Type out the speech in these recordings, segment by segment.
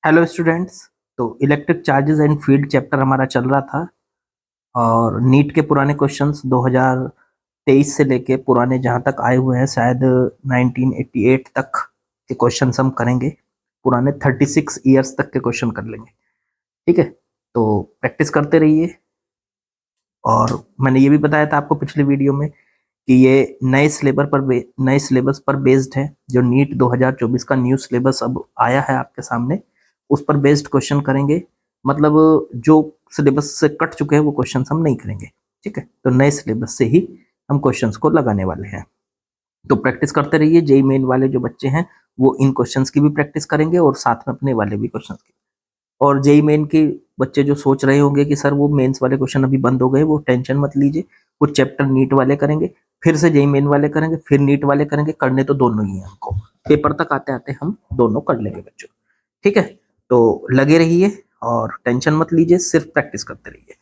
Hello students. तो electric charges and field chapter हमारा चल रहा था और नीट के पुराने क्वेश्चंस 2023 से लेके पुराने जहाँ तक आए हुए हैं शायद 1988 तक के क्वेश्चंस हम करेंगे। पुराने 36 ईयर्स तक के क्वेश्चन कर लेंगे। ठीक है, तो प्रैक्टिस करते रहिए। और मैंने ये भी बताया था आपको पिछले वीडियो में कि ये नए सिलेबस पर बेस्ड है। जो नीट 2024 का न्यू सिलेबस अब आया है आपके सामने, उस पर बेस्ड क्वेश्चन करेंगे। मतलब जो सिलेबस से कट चुके हैं वो क्वेश्चंस हम नहीं करेंगे। ठीक है, तो नए सिलेबस से ही हम क्वेश्चंस को लगाने वाले हैं। तो प्रैक्टिस करते रहिए। जेई मेन वाले जो बच्चे हैं वो इन क्वेश्चंस की भी प्रैक्टिस करेंगे और साथ में अपने वाले भी क्वेश्चंस की। और जेई मेन के बच्चे जो सोच रहे होंगे कि सर वो मेंस वाले क्वेश्चन अभी बंद हो गए, वो टेंशन मत लीजिए। कुछ चैप्टर नीट वाले करेंगे, फिर से जेई मेन वाले करेंगे, फिर नीट वाले करेंगे। करने तो दोनों ही है हमको, पेपर तक आते आते हम दोनों कर लेंगे बच्चों। ठीक है, तो लगे रहिए और टेंशन मत लीजिए, सिर्फ प्रैक्टिस करते रहिए।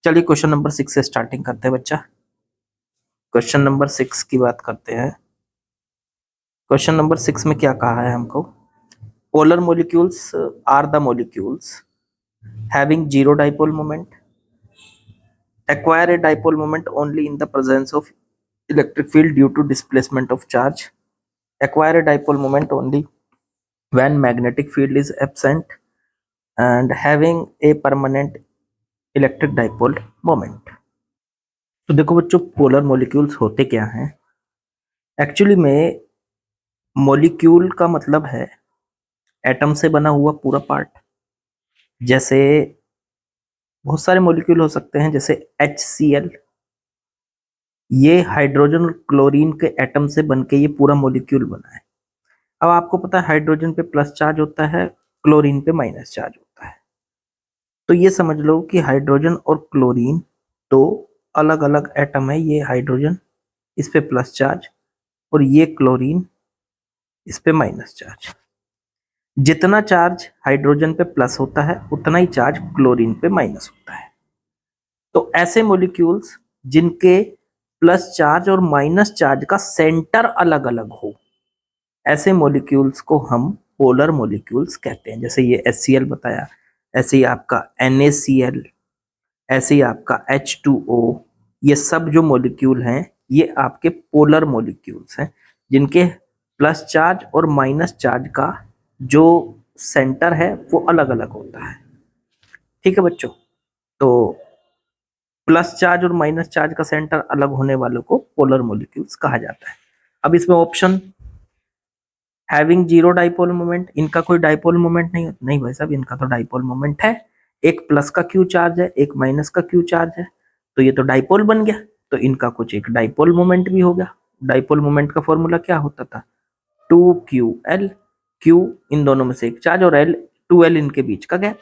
चलिए क्वेश्चन नंबर 6 से स्टार्टिंग करते हैं बच्चा। क्वेश्चन नंबर 6 की बात करते हैं। क्वेश्चन नंबर 6 में क्या कहा है हमको? Polar molecules are the molecules having zero dipole moment, acquire a dipole moment only in the presence of electric field due to displacement of charge, acquire a dipole moment only when magnetic field is absent, and having a permanent electric dipole moment. तो देखो बच्चों, polar molecules होते क्या हैं? Actually में molecule का मतलब है एटम से बना हुआ पूरा पार्ट। जैसे बहुत सारे मॉलिक्यूल हो सकते हैं, जैसे HCl, ये हाइड्रोजन और क्लोरीन के एटम से बनके ये पूरा मॉलिक्यूल बना है। अब आपको पता है हाइड्रोजन पे प्लस चार्ज होता है, क्लोरीन पे माइनस चार्ज होता है। तो ये समझ लो कि हाइड्रोजन और क्लोरीन तो अलग अलग एटम है। ये हाइड्रोजन, इस पे प्लस चार्ज, और ये क्लोरीन, इस पे माइनस चार्ज। जितना चार्ज हाइड्रोजन पे प्लस होता है उतना ही चार्ज क्लोरीन पे माइनस होता है। तो ऐसे मॉलिक्यूल्स जिनके प्लस चार्ज और माइनस चार्ज का सेंटर अलग अलग हो, ऐसे मॉलिक्यूल्स को हम पोलर मॉलिक्यूल्स कहते हैं। जैसे ये HCl बताया, ऐसे ही आपका NaCl, ऐसे ही आपका H2O। ये सब जो मॉलिक्यूल हैं ये आपके पोलर मॉलिक्यूल्स हैं, जिनके प्लस चार्ज और माइनस चार्ज का जो सेंटर है वो अलग अलग होता है। ठीक है बच्चों, तो प्लस चार्ज और माइनस चार्ज का सेंटर अलग होने वालों को पोलर मॉलिक्यूल्स कहा जाता है। अब इसमें option, having zero dipole moment, इनका कोई डाइपोल मोमेंट नहीं भाई साहब, इनका तो डाइपोल मोमेंट है। एक प्लस का क्यू चार्ज है, एक माइनस का क्यू चार्ज है, तो ये तो डाइपोल बन गया। तो इनका कुछ एक डाइपोल मोमेंट भी हो गया। डाइपोल मोमेंट का फॉर्मूला क्या होता था? 2QL, क्यू इन दोनों में से एक चार्ज और L 2L इनके बीच का गैप।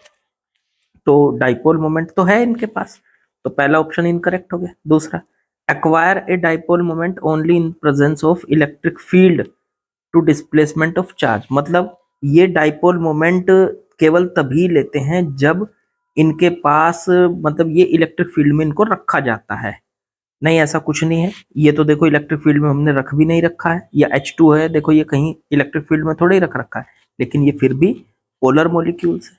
तो डाइपोल मोमेंट तो है इनके पास, तो पहला ऑप्शन इनकरेक्ट हो गया। दूसरा, acquire a dipole moment only in presence of electric field to displacement of charge. मतलब ये डाइपोल मोमेंट केवल तभी लेते हैं जब इनके पास, मतलब ये इलेक्ट्रिक फील्ड में इनको रखा जाता है। नहीं, ऐसा कुछ नहीं है। ये तो देखो इलेक्ट्रिक फील्ड में हमने रख भी नहीं रखा है, या H2 है, देखो ये कहीं इलेक्ट्रिक फील्ड में थोड़ा ही रख रखा है, लेकिन ये फिर भी पोलर मॉलिक्यूल्स है।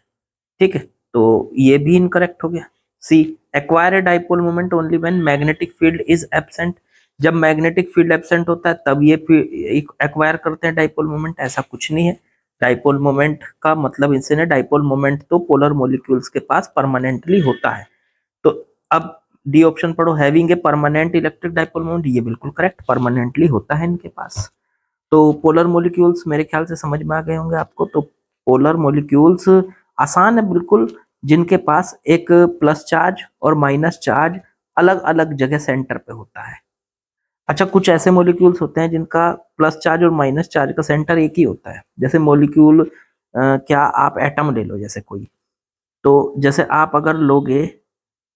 ठीक है, तो ये भी इनकरेक्ट हो गया। C, acquire a dipole moment only when magnetic field is absent. जब मैग्नेटिक फील्ड एब्सेंट होता है तब ये एक्वायर करते हैं डाइपोल मोमेंट, ऐसा कुछ नहीं है। डाइपोल मोमेंट का मतलब इनसे ने डाइपोल मोमेंट तो पोलर मॉलिक्यूल्स के पास परमानेंटली होता है। तो अब डी ऑप्शन पढ़ो, having a permanent electric dipole moment, ये बिल्कुल करेक्ट, परमानेंटली होता है इनके पास। तो पोलर मॉलिक्यूल्स मेरे ख्याल से समझ में आ गए होंगे आपको। तो पोलर मॉलिक्यूल्स आसान है बिल्कुल, जिनके पास एक प्लस चार्ज और माइनस चार्ज अलग अलग जगह सेंटर पे होता है। अच्छा, कुछ ऐसे मॉलिक्यूल्स होते हैं जिनका प्लस चार्ज और माइनस चार्ज का सेंटर एक ही होता है। जैसे मॉलिक्यूल, क्या आप एटम ले लो जैसे कोई, तो जैसे आप अगर लोगे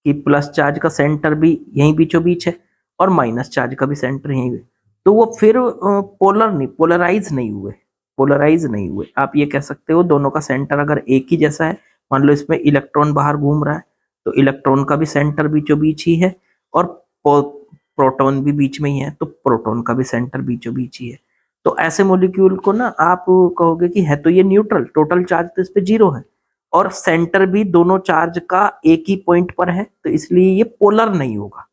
कि प्लस चार्ज का सेंटर भी यहीं बीचों बीच है और माइनस चार्ज का भी सेंटर यहीं है, तो वो फिर पोलराइज नहीं हुए। आप ये कह सकते हो दोनों का सेंटर अगर एक ही जैसा है, मान लो इसमें इलेक्ट्रॉन बाहर घूम रहा है, तो इलेक्ट्रॉन का भी सेंटर बीचों बीच ही है, और प्रोटॉन भी बीच में ही है, तो प्रोटॉन का भी सेंटर बीचों बीच ही है। तो ऐसे मॉलिक्यूल को ना आप कहोगे कि है तो ये न्यूट्रल, टोटल चार्ज तो इस पे 0 है और सेंटर भी दोनों चार्ज का एक ही पॉइंट पर है, तो इसलिए ये पोलर नहीं होगा,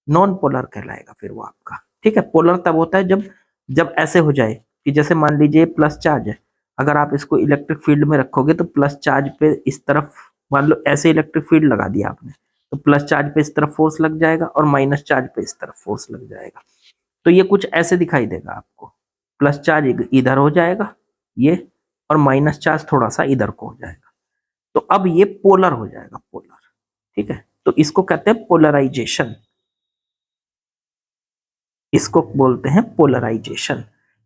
नॉन पोलर कहलाएगा फिर वो आपका। ठीक है, पोलर तब होता है जब जब ऐसे हो जाए कि जैसे मान लीजिए प्लस चार्ज है, अगर आप इसको इलेक्ट्रिक फील्ड में रखोगे तो प्लस चार्ज पे इस तरफ, मान लो ऐसे इलेक्ट्रिक फील्ड लगा दिया आपने, तो प्लस चार्ज पे इस तरफ फोर्स लग जाएगा और माइनस चार्ज पे इस तरफ फोर्स लग जाएगा। तो ये कुछ ऐसे दिखाई देगा आपको, प्लस चार्ज इधर हो जाएगा ये, और माइनस चार्ज थोड़ा सा इधर को हो जाएगा, तो अब ये पोलर हो जाएगा, पोलर। ठीक है, तो इसको कहते हैं पोलराइजेशन, इसको बोलते हैं पोलराइजेशन।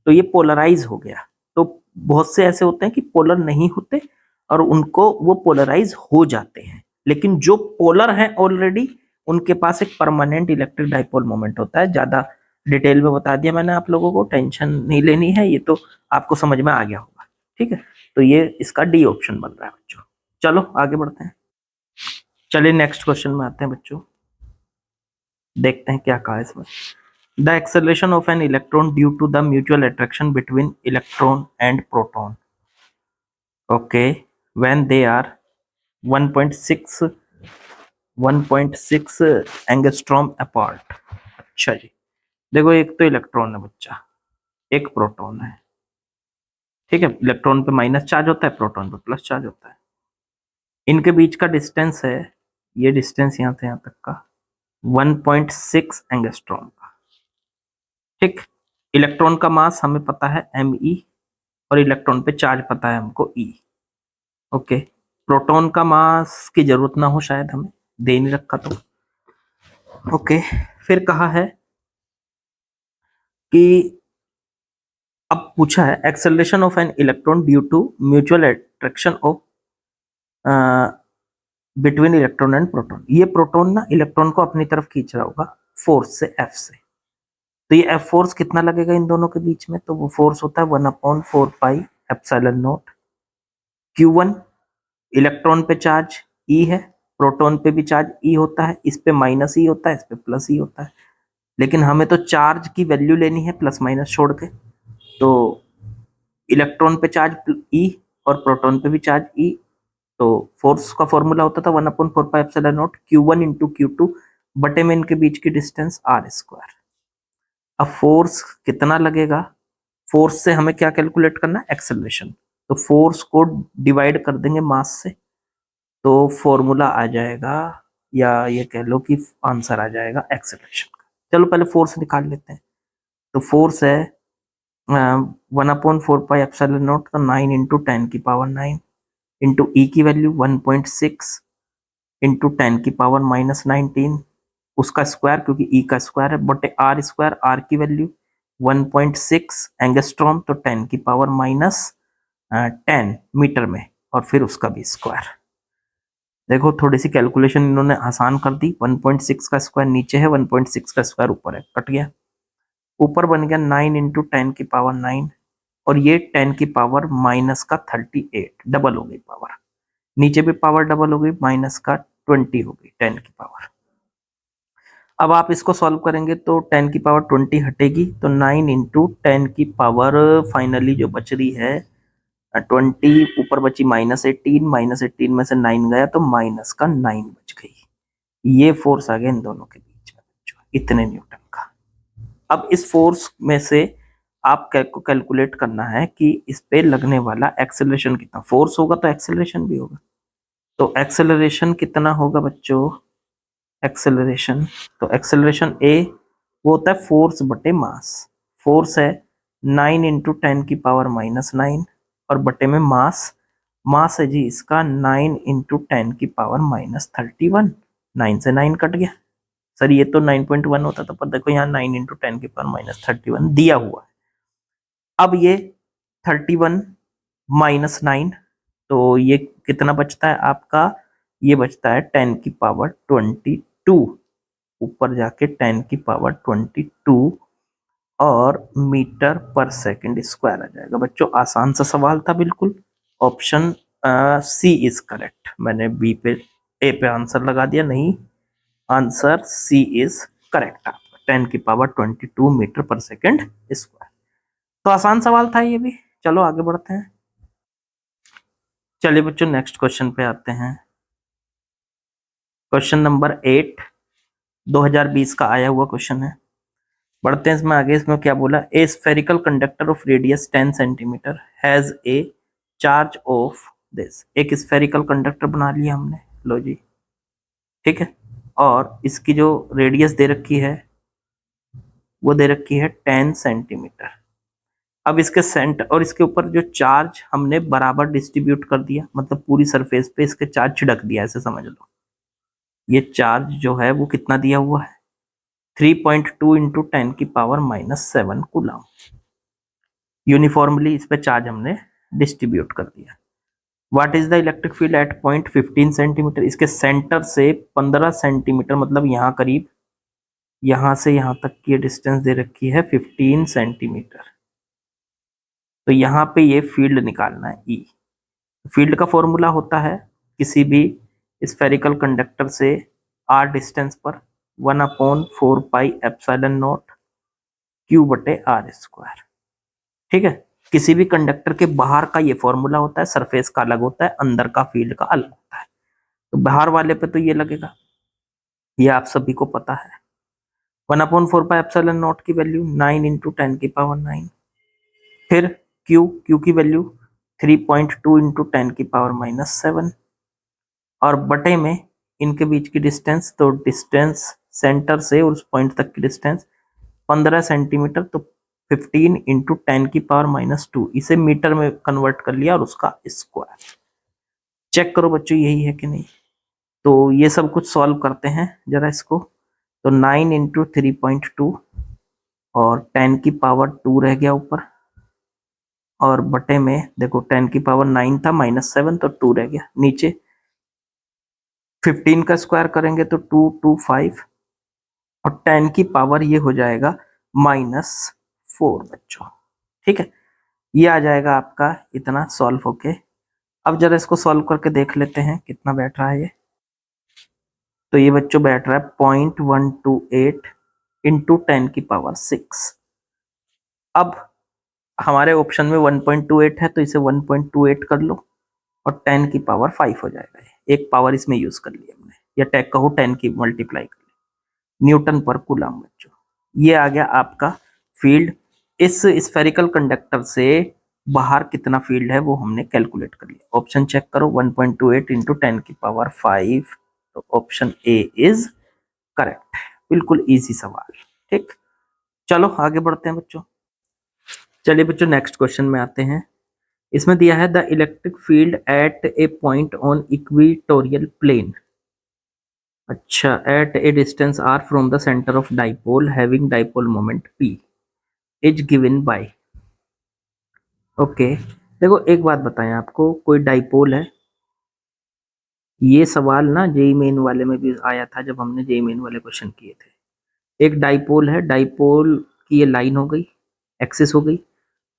तो ये पोलराइज हो गया। तो बहुत से ऐसे होते हैं कि पोलर नहीं होते और उनको वो पोलराइज हो जाते हैं, लेकिन जो पोलर हैं ऑलरेडी उनके पास एक परमानेंट इलेक्ट्रिक डाइपोल मोमेंट होता है। ज्यादा डिटेल में बता दिया मैंने आप लोगों को, टेंशन नहीं लेनी है, ये तो आपको समझ में आ गया होगा। ठीक है, तो ये इसका डी ऑप्शन बन रहा है बच्चों। चलो आगे बढ़ते हैं। चलिए नेक्स्ट क्वेश्चन में आते हैं बच्चों, देखते हैं क्या कहा है इसमें। The acceleration of an electron due to the mutual attraction between electron and proton. Okay, when they are 1.6 angstrom apart. अच्छा जी, देखो एक तो इलेक्ट्रॉन है बच्चा, एक प्रोटॉन है। ठीक है, इलेक्ट्रॉन पे माइनस चार्ज होता है, प्रोटॉन पे प्लस चार्ज होता है। इनके बीच का डिस्टेंस है, ये डिस्टेंस यहाँ से यहाँ तक का 1.6 एंगस्ट्रॉम का। ठीक, इलेक्ट्रॉन का मास हमें पता है me और इलेक्ट्रॉन पे चार्ज पता है हमको E। ओके, प्रोटॉन का मास की जरूरत ना हो शायद, हमें दे नहीं रखा तो। ओके, फिर कहा है कि अब पूछा है acceleration of an electron due to mutual attraction of between electron and proton. ये प्रोटॉन ना इलेक्ट्रॉन को अपनी तरफ खींच रहा होगा फोर्स से, F से। तो ये F फोर्स कितना लगेगा इन दोनों के बीच में, तो वो फोर्स होता है 1/4 pi epsilon not Q1। Electron पे चार्ज E है, प्रोटॉन पे भी चार्ज E होता है, इस पे माइनस E होता है, इस पे प्लस E होता है, लेकिन हमें तो चार्ज की वैल्यू लेनी है प्लस माइनस छोड़ के। तो इलेक्ट्रॉन पे चार्ज E और प्रोटॉन पे भी चार्ज E, तो फोर्स का फॉर्मूला होता था 1/4 pi epsilon not Q1 into Q2 बटे में इनके बीच की डिस्टेंस R²। अब फोर्स कितना लगेगा, फोर्स से हमें क्या कैलकुलेट करना है, एक्सेलरेशन। तो फोर्स को डिवाइड कर देंगे मास से, तो फॉर्मूला आ जाएगा, या ये कह लो कि आंसर आ जाएगा एक्सेलरेशन का। चलो पहले फोर्स निकाल लेते हैं। तो फोर्स है 1/4 पाई एप्सिलॉन नॉट, तो 9 इंटू 10⁻⁹ इंटू ई की वैल्यू 1.6 इंटू 10⁻⁻19 उसका स्क्वायर, क्योंकि ई का स्क्वायर है, बटे R², आर की वैल्यू 1.6 एंगस्ट्रॉम, तो 10⁻⁻10 मीटर में, और फिर उसका भी स्क्वायर। देखो थोड़ी सी कैलकुलेशन इन्होंने आसान कर दी, 1.6 का स्क्वायर नीचे है, 1.6 का स्क्वायर ऊपर है, कट गया। ऊपर बन गया 9 इंटू 10⁻⁹, और ये 10⁻⁻38 डबल हो गई पावर, नीचे भी पावर डबल हो गई, माइनस का 20 हो गई 10 की पावर। अब आप इसको सॉल्व करेंगे तो 10 की पावर 20 हटेगी, तो 9 इंटू 10 की पावर फाइनली जो बच रही है 20, ऊपर बची -18, -18 में से 9 गया तो माइनस का 9 बच गई। ये फोर्स आ गया इन दोनों के बीच में बच्चों, इतने न्यूटन का। अब इस फोर्स में से आप कैलकुलेट करना है कि इस पे लगने वाला एक्सेलरेशन कितना, फोर्स होगा तो एक्सेलरेशन भी होगा। तो एक्सेलरेशन कितना होगा बच्चों, एक्सेलरेशन, तो एक्सेलरेशन ए वो होता है फोर्स बटे मास। फोर्स है 9 इंटू 10⁻⁻9 और बटे में मास, मास है जी इसका 9 इंटू 10⁻31। 9 से 9 कट गया, सर ये तो 9.1 होता था, पर देखो यहाँ 9 इंटू 10⁻31 दिया हुआ है। अब ये 31 माइनस 9, तो ये कितना बचता है आपका, ये बचता है 10⁻22, ऊपर जाके 10⁻22 और मीटर पर सेकंड स्क्वायर आ जाएगा। बच्चों आसान सा सवाल था बिल्कुल, ऑप्शन सी इज करेक्ट। मैंने बी पे ए पे आंसर लगा दिया, नहीं, आंसर सी इज करेक्ट आपका, 10⁻22 मीटर पर सेकंड स्क्वायर। तो आसान सवाल था ये भी। चलो आगे बढ़ते हैं। चलिए बच्चों नेक्स्ट क्वेश्चन पे आते हैं। क्वेश्चन नंबर 8 2020 का आया हुआ क्वेश्चन है। बढ़ते हैं इसमें आगे। इसमें क्या बोला, ए spherical conductor of radius 10 centimetre has a charge of this. एक स्फेरिकल कंडक्टर बना लिया हमने, लो जी, ठीक है, और इसकी जो रेडियस दे रखी है वो दे रखी है 10 सेंटीमीटर। अब इसके सेंटर और इसके ऊपर जो चार्ज हमने बराबर डिस्ट्रीब्यूट कर दिया, मतलब पूरी सरफेस पे इसके चार्ज छिड़क दिया, ऐसे समझ लो। ये चार्ज जो है वो कितना दिया हुआ है, 3.2 इंटू 10 की पावर -7 कूलम। यूनिफॉर्मली इस पे चार्ज हमने डिस्ट्रीब्यूट कर दिया। What is the electric field eight point 15 centimetre. इसके सेंटर से 15 सेंटीमीटर, मतलब यहाँ करीब, यहाँ से यहाँ तक की डिस्टेंस दे रखी है 15 सेंटीमीटर। तो यहाँ पे ये फील्ड निकालना है ई। फील्ड का फॉर्मूला होता है किसी भी स्फेरिकल कंडक्टर से r डिस्टेंस पर 1/4πε0 Q/r²। ठीक है, किसी भी कंडक्टर के बाहर का ये फॉर्मूला होता है, सरफेस का अलग होता है, अंदर का फील्ड का अलग होता है। तो बाहर वाले पे तो ये लगेगा, ये आप सभी को पता है। 1/4πε0 की वैल्यू 9 इंटू 10 की पावर 9। फिर Q की वैल्यू 3.2 इंटू 10 की पावर -7, और बटे में इनके बीच की डिस्टेंस, तो डिस्टेंस सेंटर से उस पॉइंट तक की डिस्टेंस 15 सेंटीमीटर, तो 15 इंटू 10 की पावर -2। इसे मीटर में कन्वर्ट कर लिया और उसका स्क्वायर। चेक करो बच्चों यही है कि नहीं। तो ये सब कुछ सॉल्व करते हैं जरा इसको। तो 9 इंटू 3.2 और 10 की पावर 2 रह गया ऊपर, और बटे में देखो 10 की पावर 9 था, -7 तो 2 रह गया नीचे। 15 का स्क्वायर करेंगे तो 225, और 10 की पावर ये हो जाएगा -4 बच्चों। ठीक है, ये आ जाएगा आपका इतना सॉल्व होके। अब जरा इसको सॉल्व करके देख लेते हैं कितना बैठ रहा है ये। तो ये बच्चों बैठ रहा है 0.128 इंटू 10 की पावर 6। अब हमारे ऑप्शन में 1.28 है तो इसे 1.28 कर लो, और 10 की पावर 5 हो जाएगा। एक पावर इसमें यूज कर लिया हमने, या टेक कहो 10 की मल्टीप्लाई कर ली, न्यूटन पर कूलम बच्चों। ये आ गया आपका फील्ड। इस स्फेरिकल कंडक्टर से बाहर कितना फील्ड है वो हमने कैलकुलेट कर लिया। ऑप्शन चेक करो, 1.28 इंटू 10 की पावर 5, तो ऑप्शन ए इज करेक्ट। बिल्कुल इजी सवाल। ठीक, चलो आगे बढ़ते हैं बच्चों। चलिए बच्चों नेक्स्ट क्वेश्चन में आते हैं। इसमें दिया है the electric field at a point on equatorial plane, अच्छा, at a distance r from the centre of dipole having dipole moment p is given by. Okay, देखो एक बात बताएं आपको, कोई डाइपोल है। ये सवाल ना जेईई मेन वाले में भी आया था जब हमने जेईई मेन वाले क्वेश्चन किए थे। एक डाइपोल है, डाइपोल की ये लाइन हो गई, एक्सिस हो गई,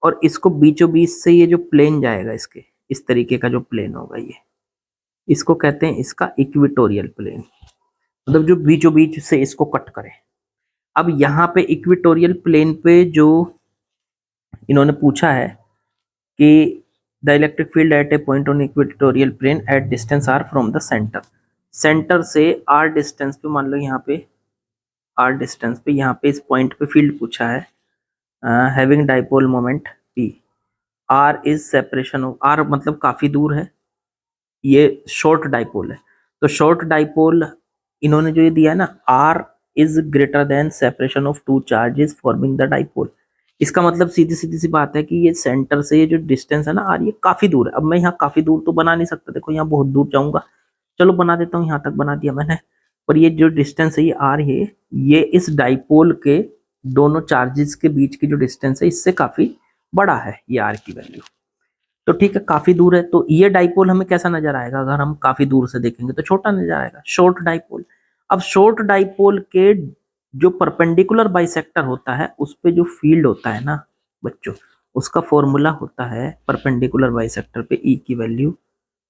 और इसको बीचों बीच से ये जो प्लेन जाएगा, इसके इस तरीके का जो प्लेन होगा, ये इसको कहते हैं इसका इक्वेटोरियल प्लेन, मतलब जो बीचों बीच से इसको कट करे। अब यहाँ पे इक्वेटोरियल प्लेन पे जो इन्होंने पूछा है कि the electric field at a point on equatorial plane at distance r from the centre, centre से r डिस्टेंस पे, मान लो यहाँ पे r डिस्टेंस पे, यहाँ पे इस पॉइंट पे फील्ड पूछा है, having dipole moment p। r is separation of, r मतलब काफी दूर है, ये शॉर्ट डाइपोल है। तो शॉर्ट डाइपोल इन्होंने जो ये दिया है ना, r is greater than separation of two charges forming the dipole. इसका मतलब सीधी सीधी सी बात है कि ये सेंटर से ये जो डिस्टेंस है ना r, ये काफी दूर है। अब मैं यहाँ काफी दूर तो बना नहीं सकता, देखो यहाँ बहुत दूर जाऊंगा, चलो बना देता हूँ, यहाँ तक बना दिया मैंने। पर ये जो डिस्टेंस है ये r है, ये इस डाइपोल के दोनों चार्जेस के बीच की जो डिस्टेंस है इससे काफी बड़ा है ये r की वैल्यू। तो ठीक है, काफी दूर है, तो ये डाइपोल हमें कैसा नजर आएगा, अगर हम काफी दूर से देखेंगे तो छोटा नजर आएगा, शॉर्ट डाइपोल। अब शॉर्ट डाइपोल के जो परपेंडिकुलर बाइसेक्टर होता है उस पे जो फील्ड होता है ना बच्चों, उसका फॉर्मूला होता है परपेंडिकुलर बाइसेक्टर पे ई की वैल्यू,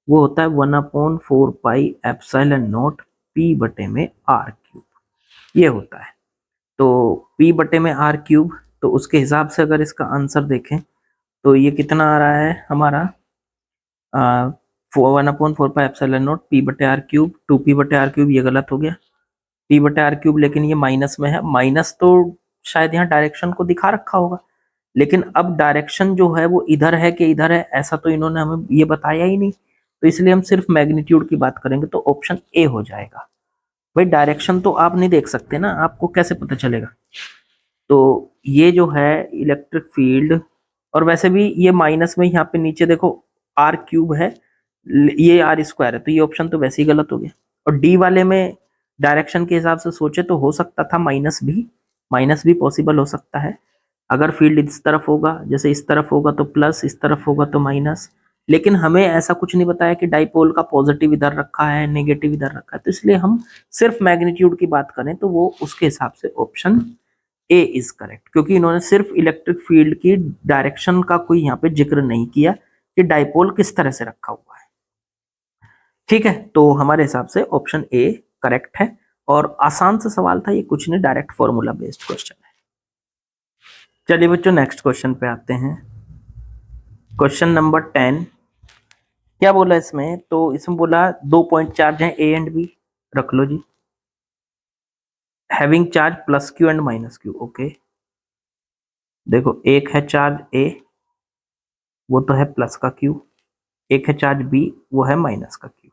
वो होता है 1/4πε0 p बटे में r क्यूब, ये होता है। तो p बटे में r क्यूब तो उसके हिसाब से अगर इसका आंसर देखें तो ये कितना आ रहा है हमारा 1/4 पाई एप्सिलॉन नॉट पी बटे आर क्यूब, 2p बटे आर क्यूब, ये गलत हो गया, p बटे आर क्यूब, लेकिन ये माइनस में है। माइनस तो शायद यहाँ डायरेक्शन को दिखा रखा होगा, लेकिन अब डायरेक्शन जो है वो इधर है कि इधर है ऐसा तो इन्होंने हमें ये बताया ही नहीं, तो इसलिए हम सिर्फ मैग्नीट्यूड की बात करेंगे, तो ऑप्शन ए हो जाएगा। भाई डायरेक्शन तो आप नहीं देख सकते ना, आपको कैसे पता चलेगा। तो ये जो है इलेक्ट्रिक फील्ड, और वैसे भी ये माइनस में यहाँ पे नीचे देखो आर क्यूब है, ये आर स्क्वायर है, तो ये ऑप्शन तो वैसे ही गलत हो गया। और डी वाले में डायरेक्शन के हिसाब से सोचे तो हो सकता था माइनस भी पॉसिबल हो सकता है। अगर फील्ड इस तरफ होगा, जैसे इस तरफ होगा तो प्लस, इस तरफ होगा तो माइनस, लेकिन हमें ऐसा कुछ नहीं बताया कि डाइपोल का पॉजिटिव इधर रखा है नेगेटिव इधर रखा है, तो इसलिए हम सिर्फ मैग्नीट्यूड की बात करें तो वो उसके हिसाब से ऑप्शन ए इज करेक्ट, क्योंकि इन्होंने सिर्फ इलेक्ट्रिक फील्ड की डायरेक्शन का कोई यहाँ पे जिक्र नहीं किया कि डाइपोल किस तरह से रखा हुआ है। ठीक है, तो हमारे हिसाब से ऑप्शन ए करेक्ट है, और आसान सा सवाल था ये, कुछ नहीं, डायरेक्ट फॉर्मूला बेस्ड क्वेश्चन है। चलिए बच्चों नेक्स्ट क्वेश्चन पे आते हैं। क्वेश्चन नंबर 10 क्या बोला इसमें, तो इसमें बोला 2 पॉइंट चार्ज है ए एंड बी, रख लो जी, having charge plus Q and minus Q. Okay, देखो एक है चार्ज ए, वो तो है प्लस का क्यू, एक है चार्ज बी, वो है माइनस का Q.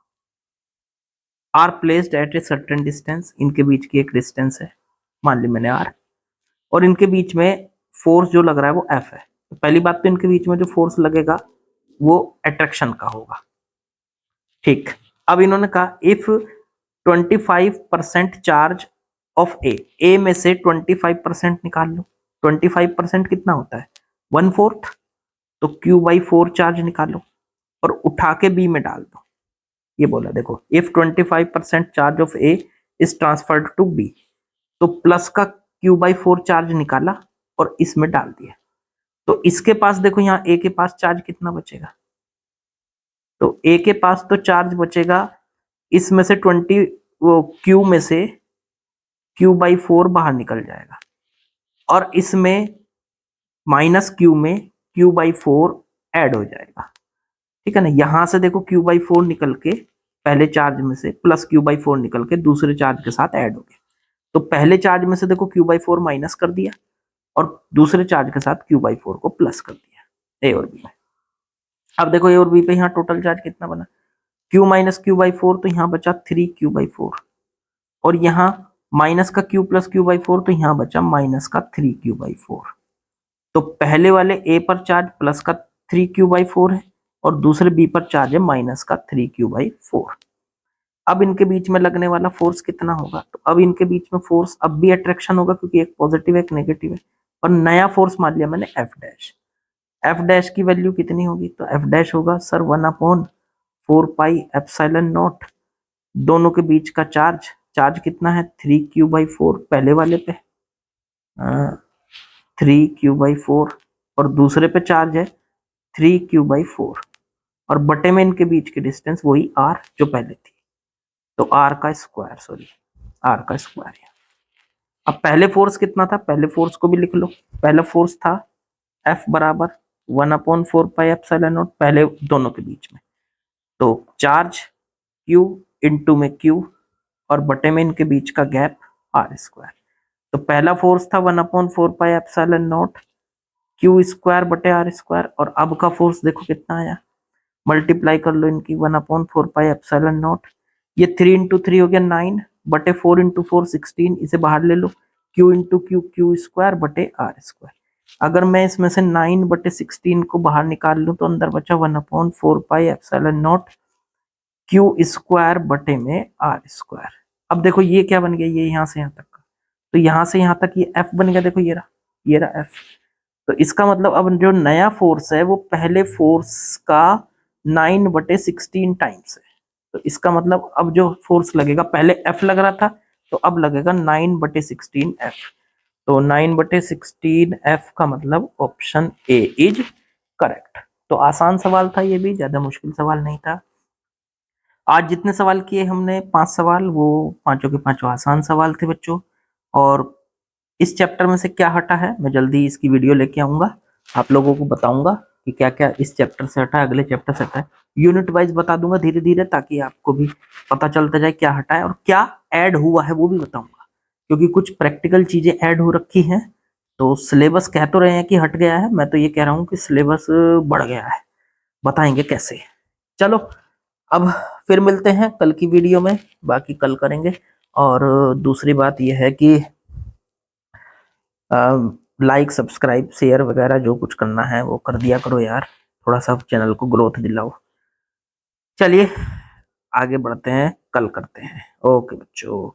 Are placed at a certain distance, इनके बीच की एक डिस्टेंस है, मान ली मैंने आर, और इनके बीच में फोर्स जो लग रहा है वो एफ है। तो पहली बात तो इनके बीच में जो फोर्स लगेगा वो अट्रैक्शन का होगा। ठीक, अब इन्होंने कहा इफ 25% चार्ज ऑफ ए में से 25% निकाल लो। 25% कितना होता है, 1/4, तो Q/4 चार्ज निकालो और उठा के बी में डाल दो। ये बोला देखो if 25% charge of A is transferred to B, तो प्लस का Q/4 चार्ज निकाला और इसमें डाल दिया। तो इसके पास देखो यहाँ ए के पास चार्ज कितना बचेगा, तो ए के पास तो चार्ज बचेगा इसमें से 20, वो क्यू में से Q/4 बाहर निकल जाएगा, और इसमें माइनस क्यू में Q/4 ऐड हो जाएगा। ठीक है ना, यहां से देखो Q/4 निकल के पहले चार्ज में से प्लस Q/4 निकल के दूसरे चार्ज के साथ ऐड हो गया, तो पहले चार्ज में से देखो Q/4 माइनस कर दिया और दूसरे चार्ज के साथ Q/4 को प्लस कर दिया ए और बी में। अब देखो ए और बी पे यहाँ टोटल चार्ज कितना बना, Q माइनस Q/4, तो यहाँ बचा 3Q/4, और यहाँ माइनस का Q प्लस Q/4, तो यहाँ बचा माइनस का 3Q/4। तो पहले वाले ए पर चार्ज प्लस का 3Q/4 है और दूसरे बी पर चार्ज है माइनस का 3Q/4। अब इनके बीच में लगने वाला फोर्स कितना होगा, तो अब इनके बीच में फोर्स अब भी अट्रैक्शन होगा, क्योंकि एक पॉजिटिव है एक नेगेटिव है, और नया फोर्स मान लिया मैंने एफ डैश। एफ डैश की वैल्यू कितनी होगी, तो एफ डैश होगा सर 1/4 पाई एप्सिलॉन नॉट, दोनों के बीच का चार्ज कितना है 3Q/4 पहले वाले पे, 3Q/4, और दूसरे पे चार्ज है 3Q/4, और बटे में इनके बीच की डिस्टेंस वही आर जो पहले थी, तो आर का स्क्वायर। अब पहले फोर्स कितना था, पहले फोर्स को भी लिख लो, पहला फोर्स था F बराबर 1/4 पाई एप्सिलॉन नॉट पहले दोनों के बीच में, तो चार्ज Q इंटू में Q और बटे में इनके बीच का गैप आर स्क्वायर। तो पहला फोर्स था 1/4 पाई एप्सिलॉन नॉट Q² बटे आर स्क्वायर, और अब का फोर्स देखो कितना आया, मल्टीप्लाई कर लो इनकी 1/4 पाई एप्सिलॉन नॉट, ये 3 इंटू 3 हो गया 9 बटे 4 इंटू 4 16, इसे बाहर ले लो, Q इंटू Q² बटे आर स्क्वायर। अगर मैं इसमें से 9 बटे 16 को बाहर निकाल लूं तो अंदर बचा 1/4 पाई एप्सिलॉन नॉट Q² बटे में आर स्क्वायर। अब देखो ये क्या बन गया, ये यहाँ से यहाँ तक का, तो यहाँ से यहाँ तक ये F बन गया, देखो ये रहा F। तो इसका मतलब अब जो नया फोर्स है वो पहले फोर्स का 9/16 टाइम्स है, तो इसका मतलब अब जो फोर्स लगेगा, पहले F लग रहा था तो अब लगेगा 9/16 F, तो 9/16 F का मतलब ऑप्शन ए इज करेक्ट। तो आसान सवाल था ये भी, ज्यादा मुश्किल सवाल नहीं था। आज जितने सवाल किए हमने 5 सवाल, वो पांचों के पांचों आसान सवाल थे बच्चों, और इस चैप्टर में से क्या हटा है, मैं जल्दी इसकी वीडियो लेके आऊंगा, आप लोगों को बताऊंगा कि क्या क्या इस चैप्टर से हटा है, अगले चैप्टर से हटा है। यूनिट वाइज बता दूंगा धीरे धीरे, ताकि आपको भी पता चलता जाए क्या हटा है और क्या ऐड हुआ है वो भी बताऊंगा, क्योंकि कुछ प्रैक्टिकल चीजें ऐड हो रखी हैं। तो सिलेबस कह तो रहे हैं कि हट गया है, मैं तो ये कह रहा हूँ कि सिलेबस बढ़ गया है, बताएंगे कैसे। चलो अब फिर मिलते हैं कल की वीडियो में, बाकी कल करेंगे। और दूसरी बात यह है कि लाइक सब्सक्राइब शेयर वगैरह जो कुछ करना है वो कर दिया करो यार, थोड़ा सा चैनल को ग्रोथ दिलाओ। चलिए आगे बढ़ते हैं, कल करते हैं। ओके बच्चों।